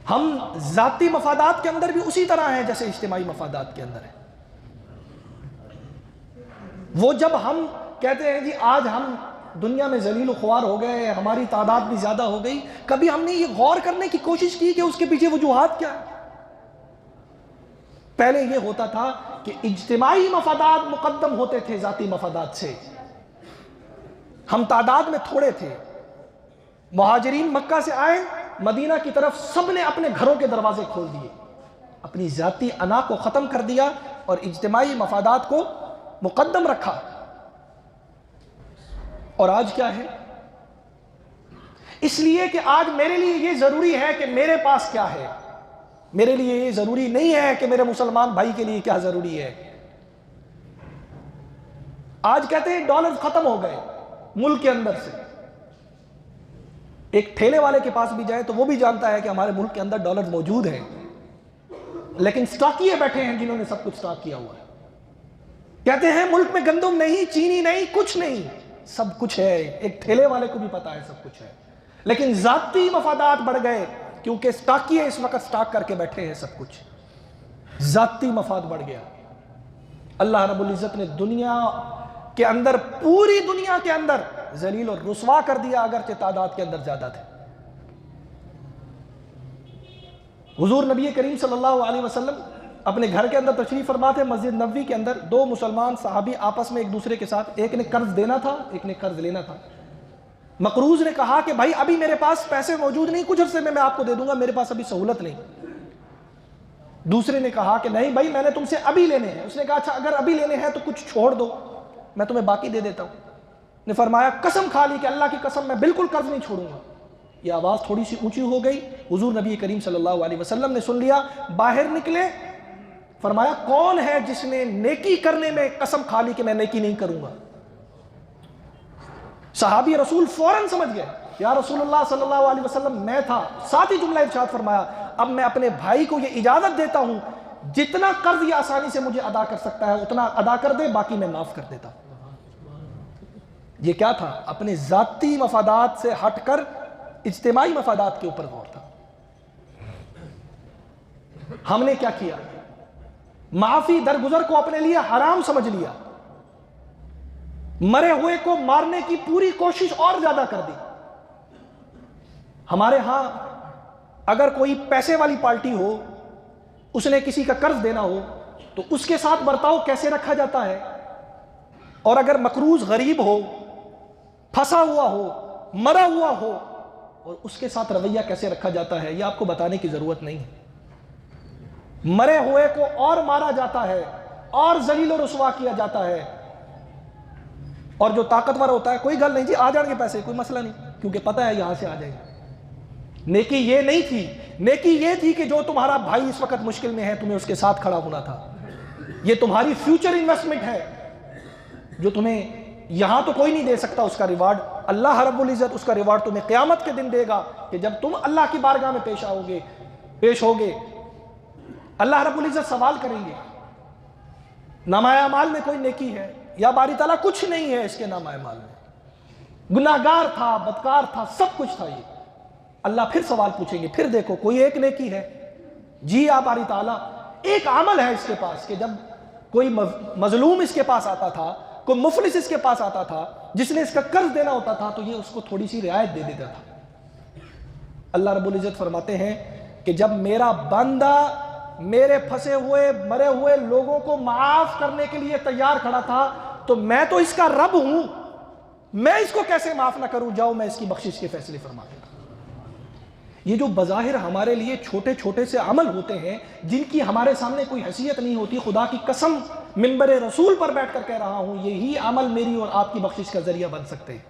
ہم ذاتی مفادات کے اندر بھی اسی طرح ہیں جیسے اجتماعی مفادات کے اندر ہیں۔ وہ جب ہم کہتے ہیں جی آج ہم دنیا میں ذلیل و خوار ہو گئے، ہماری تعداد بھی زیادہ ہو گئی، کبھی ہم نے یہ غور کرنے کی کوشش کی کہ اس کے پیچھے وجوہات کیا ہے؟ پہلے یہ ہوتا تھا کہ اجتماعی مفادات مقدم ہوتے تھے ذاتی مفادات سے۔ ہم تعداد میں تھوڑے تھے، مہاجرین مکہ سے آئے مدینہ کی طرف، سب نے اپنے گھروں کے دروازے کھول دیے، اپنی ذاتی انا کو ختم کر دیا اور اجتماعی مفادات کو مقدم رکھا۔ اور آج کیا ہے؟ اس لیے کہ آج میرے لیے یہ ضروری ہے کہ میرے پاس کیا ہے، میرے لیے یہ ضروری نہیں ہے کہ میرے مسلمان بھائی کے لیے کیا ضروری ہے۔ آج کہتے ہیں ڈالر ختم ہو گئے ملک کے اندر سے، ایک ٹھیلے والے کے پاس بھی جائے تو وہ بھی جانتا ہے کہ ہمارے ملک کے اندر ڈالر موجود ہیں، لیکن سٹاکیے بیٹھے ہیں جنہوں نے سب کچھ سٹاک کیا ہوا ہے۔ کہتے ہیں ملک میں گندم نہیں، چینی نہیں، کچھ نہیں، سب کچھ ہے، ایک ٹھیلے والے کو بھی پتا ہے سب کچھ ہے، لیکن ذاتی مفادات بڑھ گئے کیونکہ سٹاکیے اس وقت سٹاک کر کے بیٹھے ہیں سب کچھ، ذاتی مفاد بڑھ گیا۔ اللہ رب العزت نے دنیا کے اندر، پوری دنیا کے اندر ذلیل اور رسوا کر دیا، اگرچہ تعداد کے اندر زیادہ تھے۔ حضور نبی کریم صلی اللہ علیہ وسلم اپنے گھر کے اندر تشریف فرما تھے، مسجد نبوی کے اندر دو مسلمان صحابی آپس میں ایک دوسرے کے ساتھ، ایک نے قرض دینا تھا ایک نے قرض لینا تھا۔ مقروض نے کہا کہ بھائی ابھی میرے پاس پیسے موجود نہیں، کچھ عرصے میں آپ کو دے دوں گا، میرے پاس ابھی سہولت نہیں۔ دوسرے نے کہا کہ نہیں بھائی میں نے تم سے ابھی لینے ہیں۔ اس نے کہا اچھا اگر ابھی لینے ہیں تو کچھ چھوڑ دو، میں تمہیں باقی دے دیتا ہوں۔ نے فرمایا قسم کھا لی کہ اللہ کی قسم میں بالکل قرض نہیں چھوڑوں گا۔ یہ آواز تھوڑی سی اونچی ہو گئی، حضور نبی کریم صلی اللہ علیہ وسلم نے سن لیا، باہر نکلے، فرمایا کون ہے جس نے نیکی کرنے میں قسم کھا لی کہ میں نیکی نہیں کروں گا؟ صحابی رسول فوراً سمجھ گئے، یا رسول اللہ صلی اللہ علیہ وسلم میں تھا۔ ساتھ ہی جملہ ارشاد فرمایا اب میں اپنے بھائی کو یہ اجازت دیتا ہوں، جتنا قرض یہ آسانی سے مجھے ادا کر سکتا ہے اتنا ادا کر دے، باقی میں معاف کر دیتا ہوں۔ یہ کیا تھا؟ اپنے ذاتی مفادات سے ہٹ کر اجتماعی مفادات کے اوپر غور تھا۔ ہم نے کیا کیا؟ معافی درگزر کو اپنے لیے حرام سمجھ لیا، مرے ہوئے کو مارنے کی پوری کوشش اور زیادہ کر دی۔ ہمارے ہاں اگر کوئی پیسے والی پارٹی ہو، اس نے کسی کا قرض دینا ہو تو اس کے ساتھ برتاؤ کیسے رکھا جاتا ہے، اور اگر مقروض غریب ہو، پھنسا ہوا ہو، مرا ہوا ہو، اور اس کے ساتھ رویہ کیسے رکھا جاتا ہے، یہ آپ کو بتانے کی ضرورت نہیں ہے۔ مرے ہوئے کو اور مارا جاتا ہے اور ذلیل و رسوا کیا جاتا ہے، اور جو طاقتور ہوتا ہے کوئی گل نہیں جی آ جائیں گے پیسے، کوئی مسئلہ نہیں، کیونکہ پتہ ہے یہاں سے آ جائیں گے۔ نیکی یہ نہیں تھی، نیکی یہ تھی کہ جو تمہارا بھائی اس وقت مشکل میں ہے تمہیں اس کے ساتھ کھڑا ہونا تھا۔ یہ تمہاری فیوچر انویسٹمنٹ ہے جو تمہیں یہاں تو کوئی نہیں دے سکتا، اس کا ریوارڈ اللہ رب العزت اس کا ریوارڈ تمہیں قیامت کے دن دے گا، کہ جب تم اللہ کی بارگاہ میں پیش ہوگے اللہ رب العزت سوال کریں گے نامہ اعمال میں کوئی نیکی ہے یا باری تعالیٰ کچھ نہیں ہے اس کے نامہ اعمال میں، گناہگار تھا، بدکار تھا، سب کچھ تھا۔ یہ اللہ پھر سوال پوچھیں گے، پھر دیکھو کوئی ایک نیکی ہے؟ جی آپ باری تعالیٰ ایک عمل ہے اس کے پاس کہ جب کوئی مظلوم اس کے پاس آتا تھا، کوئی مفلس اس کے پاس آتا تھا، جس نے اس کا قرض دینا ہوتا تھا تو یہ اس کو تھوڑی سی رعایت دے دیتا تھا۔ اللہ رب العزت فرماتے ہیں کہ جب میرا بندہ میرے پھنسے ہوئے مرے ہوئے لوگوں کو معاف کرنے کے لیے تیار کھڑا تھا تو میں تو اس کا رب ہوں، میں اس کو کیسے معاف نہ کروں؟ جاؤ میں اس کی بخشش کے فیصلے فرما دوں۔ یہ جو بظاہر ہمارے لیے چھوٹے چھوٹے سے عمل ہوتے ہیں جن کی ہمارے سامنے کوئی حیثیت نہیں ہوتی، خدا کی قسم منبر رسول پر بیٹھ کر کہہ رہا ہوں یہی عمل میری اور آپ کی بخشش کا ذریعہ بن سکتے ہیں۔